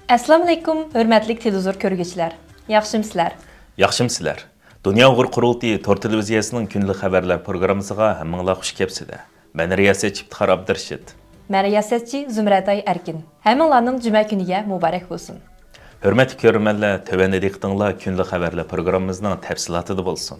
Assalamu alaykum, hörmətli televizor görgüçülər. Yaxşımsızlar? Yaxşımsızlar. Dünya Uyghur Qurultayı Tor televiziyasının günlük xəbərlər proqramısıga hammanglar xush kelibsizlar. Mən riyasətçi İftixar Abdurashid. Mən riyasətçi Zümrəday Erkin. Hammalarning cümə kuniga muborak bo'lsin. Hörmətli görürmənlər, tövəndə diqqətinizlər günlük xəbərlər proqramımızın təfsilatı bolsun.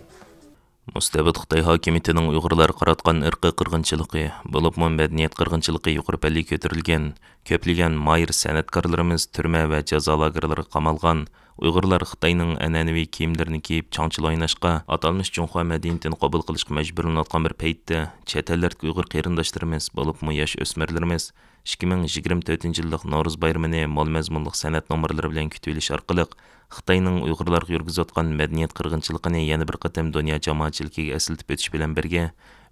Mustabid Xitoy hokimiyatining Uyg'urlar qaratgan irqiy qirg'inchiligi, bo'libmi madaniyat qirg'inchiligi yuqori palliga ko'tarilgan, ko'plagan mayir san'atkorlarimiz turma va jazo lagerlariga qamalgan, Uyg'urlar Xitoyning an'anaviy kiyimlarini kiyib changchil o'ynashga, atalmish Junxo madaniyatini qabul qilishga majburlanayotgan bir paytda chet ellardagi Uyg'ur qarindoshlarimiz, bo'libmi yosh o'smirlarimiz 2024-yillik Navro'z bayramini mol mazmunli san'at nomerlari bilan kutib olish orqali Xitoyning Uyg'urlarga yurgizayotgan madaniyat qirg'inchiligini yana bir qatam dunyo jamoatchiligiga eslatib o'tish bilan birga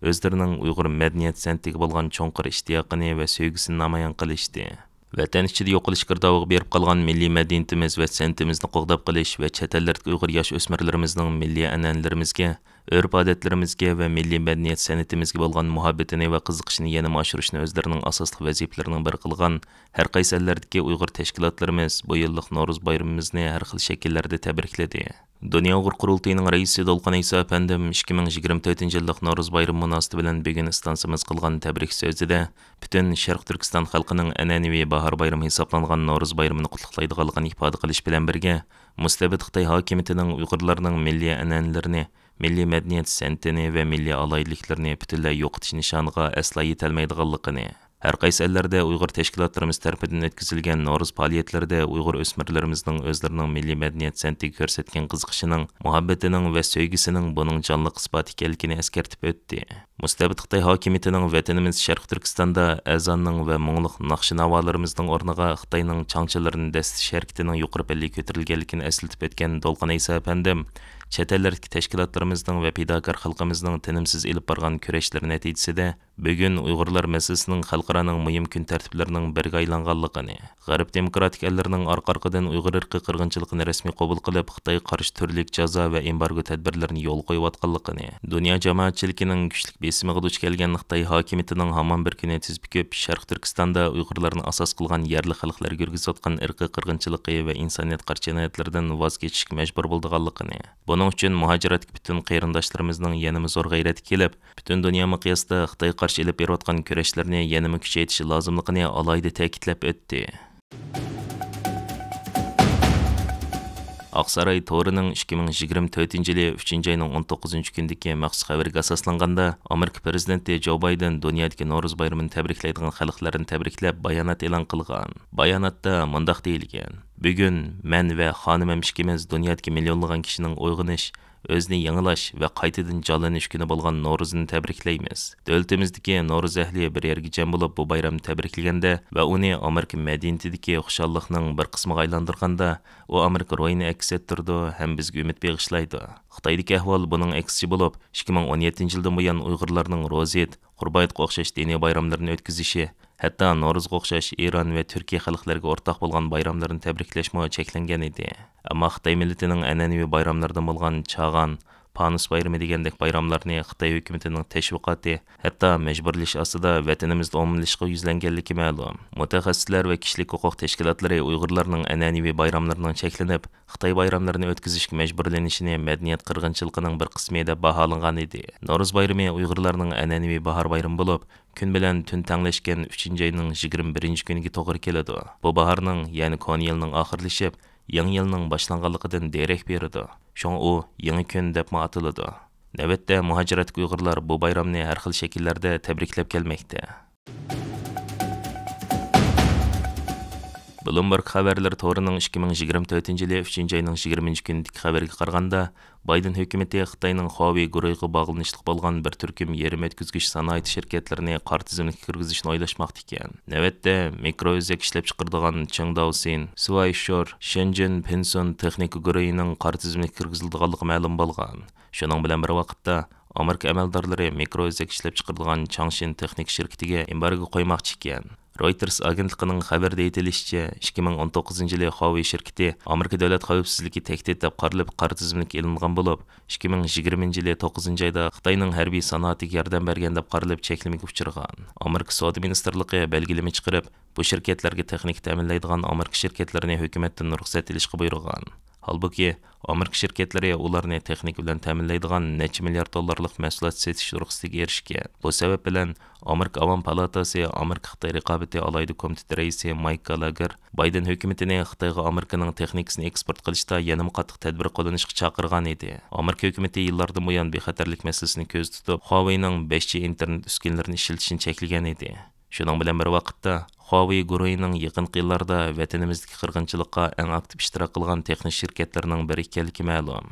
o'zlarining Uyg'ur madaniyat san'atiga bo'lgan cho'nqir ishtiyoqini va sevgisini namoyon qilishdi. Vatan ichida yo'qolish girdobiga berib qolgan milliy madaniyatimiz va san'atimizni qo'g'dab qilish va chet ellardagi Uyg'ur yosh o'smirlarimizning milliy an'analarimizga, urf-odatlarimizga va milliy madaniyat san'atimizga bo'lgan muhabbatini va qiziqishini yanada oshirishni o'zlarining asosli vazifalarining biri qilgan har qaysi ellardagi Uyg'ur tashkilotlarimiz bu yillik Navro'z bayramimizni har xil shakllarda tabrikladi. Dünya Uyghur Qurultayıning raisi Dolqan İsa Efendim 2024-yillik Navro'z bayrami munosabati bilan bugun istansimiz qilgan tabrik so'zida butun Sharq Turkiston xalqining an'anaviy bahor bayrami hisoblangan Navro'z bayramini qutlaydiganligini ifoda qilish bilan birga mustabid Xitoy hokimiyatining Uyg'urlarning milliy an'analarini, milliy madaniyat san'atini va milliy aloyidliklarini butunlay yo'qotish nishoniga aslo yetolmaydiganligini, har qaysi ellarda Uyg'ur tashkilotlarimiz tomonidan o'tkazilgan Navro'z faoliyatlarida Uyg'ur o'smirlarimizning o'zlarining milliy madaniyat san'atiga ko'rsatgan qiziqishining, muhabbatining va sevgisining buning jonli isboti ekanligini eskartib o'tdi. Mustabid Xitoy hokimiyatining vatanimiz Sharq Turkistonda azonning va mungluq naqshi navolarimizning o'rniga Xitoyning changchilarini dastish harakatining yuqori pallaga ko'tarilganligini eslatib o'tgan Dolqan İsa Efendim chet ellardagi tashkilotlarimizning va fidokor xalqimizning tinimsiz ilib borgan kurashlari natijasida bugun Uyg'urlar masalasining xalqaroning muhim kun tartiblarining biriga aylanganligini, G'arb demokratik ellarining orqa-orqadan Uyg'ur irqiy qirg'inchiligini rasmiy qabul qilib, Xitoy qarshi turli jazo va embargo tadbirlarini yo'l qo'yayotganligini, dunyo jamoatchiligining kuchli besimiga duch kelgan Xitoy hokimiyatining hamon bir kuni tizib ko'p Sharq Turkistonda Uyg'urlarni asos qilgan yerli xalqlarga yurgizayotgan irqiy qirg'inchiligi va insoniyat qarshi jinoyatlardan voz kechishga majbur bo'lganligini, buning uchun muhojiratga butun qarindoshlarimizning yanama zo'r g'ayrati kelib, butun dunyo miqyosida Xitoy qarshi ilib berayotgan kurashlarni yanama kuchaytirish lozimligini alohida ta'kidlab o'tdi. Aqsaray Torining 2024-yili 3-oyning 19-kunidagi maxsus xabarga asoslanganda Amerika prezidenti Jo Bayden dunyodagi Navro'z bayramini tabriklaydigan xalqlarni tabriklab bayonot e'lon qilgan. Bayonotda mundaq deyilgan: "Bugun men va xonimam ikkimiz dunyodagi millionlagan kishining uyg'onish, o'zini yangilash va qaytadan jonlanish kuni bo'lgan Navro'zni tabriklaymiz. Davlatimizdagi Navro'z ahli bir yerga jam bo'lib bu bayramni tabriklaganda va uni Amerika madaniyatidagi xushallikning bir qismiga aylantirganda, u Amerika ro'yini aks ettirdi ham bizga umid bag'ishlaydi. Xitoydagi ahvol buning aksiga bo'lib, 2017-yildan buyon Uyg'urlarning Ro'zit, Qurbayitga o'xshash diniy bayramlarini o'tkazishi, hatto Navro'zga o'xshash Eron va Turkiya xalqlariga o'rtaq bo'lgan bayramlarni tabriklashmo cheklangan edi. Ammo Xitoy millatining an'anaviy bayramlaridan bo'lgan Chag'an, Panus bayrami degandek bayramlarni Xitoy hukumatining tashviqoti, hatto majburlash ostida vatanimizda ommalashishga yuzlanganligi ma'lum. Mutaxassislar va kishilik huquq tashkilotlari Uyg'urlarning an'anaviy bayramlarining cheklanib, Xitoy bayramlarini o'tkazishga majburlanishini madaniyat qirg'inchiligining bir qismi deb baholangan edi. Navro'z bayrami Uyg'urlarning an'anaviy bahor bayrami bo'lib, kun bilan tun tanglashgan 3-oyning 21-kuniga to'g'ri keladi. Bu bahorning, ya'ni kon yilning oxirlashib, yangi yilning boshlanganligidan derak beradi. Shunga u yangi kun deb ataladi. Navbatda muhojiratga Uyg'urlar bu bayramni har xil shakllarda tabriklab kelmoqda. Bloomberg xabarlar torining 2024-yili 3-oyning 20-kunidagi xabarga qaraganda, Bayden hukumati Xitoyning Huawei guruhiga bog'lanishli bo'lgan bir turkum yerim o'tkazgich sanoat shirkatlarini qora tizimga kirgizishni o'ylashmoqda ekan. Navbatda mikro'zak ishlab chiqaradigan Chengdaosin, Swishore, Shenzhen Penson texnika guruhining qora tizimga kirgizilganligi ma'lum bo'lgan. Shuning bilan bir vaqtda Amerika amaldorlari mikro'zak ishlab chiqaradigan Changshin texnik shirkatiga embargo qo'ymoqchi ekan. Reuters agentligining xabarda aytilishicha, 2019-yili Huawei şirketi Amerika davlat xavfsizligi tahdid deb qaralib qora tizimlikka ilingan bo'lib, 2020-yili 9-oyda Xitoyning harbiy sanoatiga yordam bergan deb qaralib cheklamaga uchirgan. Amerika Savdo ministrligi belgilama chiqarib, bu shirkatlarga texnik ta'minlaydigan Amerika shirkatlarini hukumatdan ruxsat olishga buyurgan. Halbuki, Amerika şirketleri ularni texnik bilan ta'minlaydigan necha milliard dollarlik mahsulot setish ruxsatiga erishgan. Bu sabab bilan Amerika Avam palatasi Amerika Xitoy raqobati alayda komiteti raisi Mike Gallagher Biden hukumatini Xitoyga Amerikaning texnikasini eksport qilishda yanada qattiq tadbir qo'llanishga chaqirgan edi. Amerika hukumati yillardan buyon bexatarlik masalasini ko'z tutib, Huawei'ning 5G internet uskunalarini ishlatishini cheklagan edi. Shuning bilan bir vaqtda Huawei guruhining yaqinqi yillarda vatanimizdagi qirg'inchilikqa eng aktiv ishtirok qilgan texnik shirkatlarining biri ekanligi ma'lum.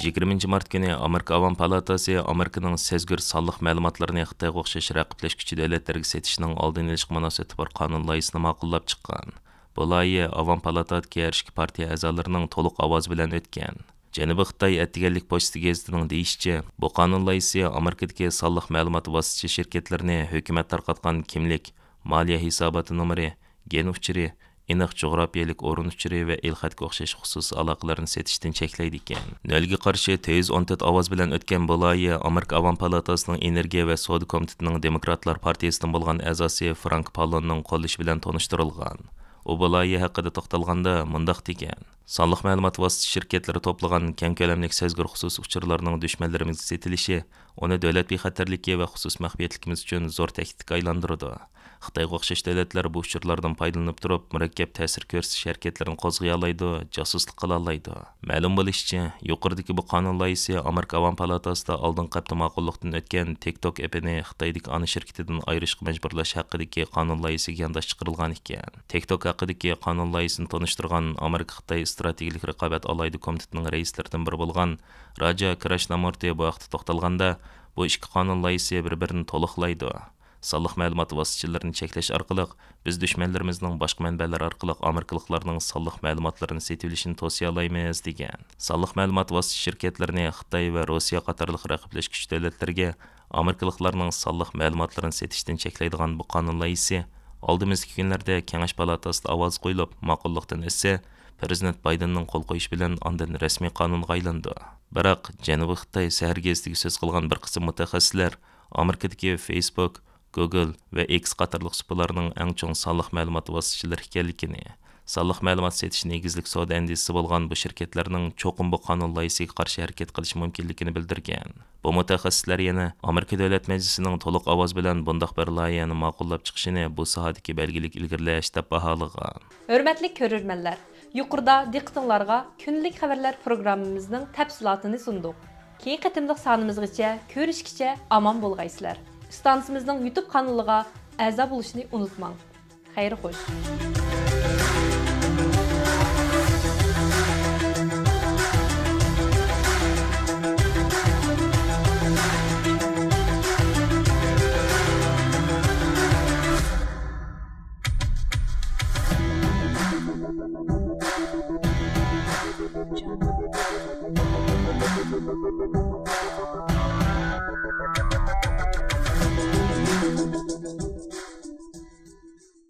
20 mart kuni Amerika Avam palatasi Amerikaning sezgir sonliq ma'lumotlarini Xitoyga o'xshash raqiblashuvchi davlatlarga setishining oldini olish munosabati bor qonun loyihasini ma'qullab chiqqan. Bu loyiha Avam palatasiga erishgan partiya a'zolarining to'liq ovoz bilan o'tgan. Janubiy Xitoy Attiganlik pochta gazetining deyishicha, bu qonun loyihasi Amerikadagi sonliq ma'lumot vosita shirkatlarini hukumat tarqatgan kimlik, moliya hisoboti nomeri, gen uchiri, aniq jo'grafiyalik o'rin uchiri va el-xatga o'xshash xususiy aloqalarni setishdan cheklaydi ekan. Nolga qarshi 114 ovoz bilan o'tgan bu loyiha Amerika Avam palatasining Energiya va savdo komitetining Demokratlar partiyasidan bo'lgan a'zosi Frank Pallonning qo'llashi bilan tanishtirilgan. U bu loyiha haqida to'xtalganda mundaq degan: sonliq ma'lumot vosita shirkatlari to'plagan keng ko'lamlik sezgir xususiy uchurlarning dushmanlarimizga setilishi uni davlat bexatarligi va xususiy maxfiyatligimiz uchun zo'r tahdidga aylantirdi. Xitoyga o'xshash davlatlar bu uchurlardan foydalanib turib, murakkab ta'sir ko'rsatish harakatlarini qo'zg'ay oladi, josuslik qila oladi. Ma'lum bo'lishicha, yuqoridagi bu qonun loyihasi Amerika Avam palatasida oldingi hafta ma'qullikdan o'tgan TikTok appini Xitoydagi ana shirkatidan ayirishga majburlash haqidagi qonun loyihasiga yondosh chiqarilgan ekan. TikTok haqidagi qonun loyihasini tanishtirgan Amerika Xitoy strategik raqobat alayda komitetining raislaridan biri bo'lgan Raja Krishnamurti bu vaqtda to'xtalganda, bu ikki qonun loyihasi bir-birini to'liqlaydi. Sonliq ma'lumot vositalarini cheklash orqali biz dushmanlarimizning boshqa manbalar orqali amerikaliklarning sonliq ma'lumotlarini setilishini tavsiyalaymiz degan. Sonliq ma'lumot vosita shirkatlarini Xitoy va Rossiya qatorliq raqiblashuvchi davlatlarga amerikaliklarning sonliq ma'lumotlarini setishdan cheklaydigan bu qonun loyihasi oldimizgi kunlarda Kengash palatasida ovoz qo'yilib, ma'qullikdan o'tsa, Prezident Bidenning qo'l qo'yish bilan ondan rasmiy qonunga aylandi. Biroq Janubiy Xitoy sahar-gezitiga so'z qilgan bir qism mutaxassislar Amerikadagi Facebook, Google va X qatorliq suplarning eng chong sonliq ma'lumot vositalari ekanligini, sonliq ma'lumot setish negizlik savdo endisisi bo'lgan bu shirkatlarning cho'qim bu qonun loyihasiga qarshi harakat qilishi mumkinligini bildirgan. Bu mutaxassislar yana Amerika Davlat Majlisining to'liq ovoz bilan bundaq bir loyihani ma'qullab chiqishini bu sohadagi belgilik ilgirlash deb baholagan. Hurmatli ko'rurmanlar, yuqorida diqqatingizga kunlik xabarlar programmamizning tafsilotini sundik. Keyin qatimliq sonimizgacha ko'rishgacha omon bo'lgaysizlar. Stansimizning YouTube kanaliga a'zo bo'lishni unutmang. Xayr xo'sh. Thank you.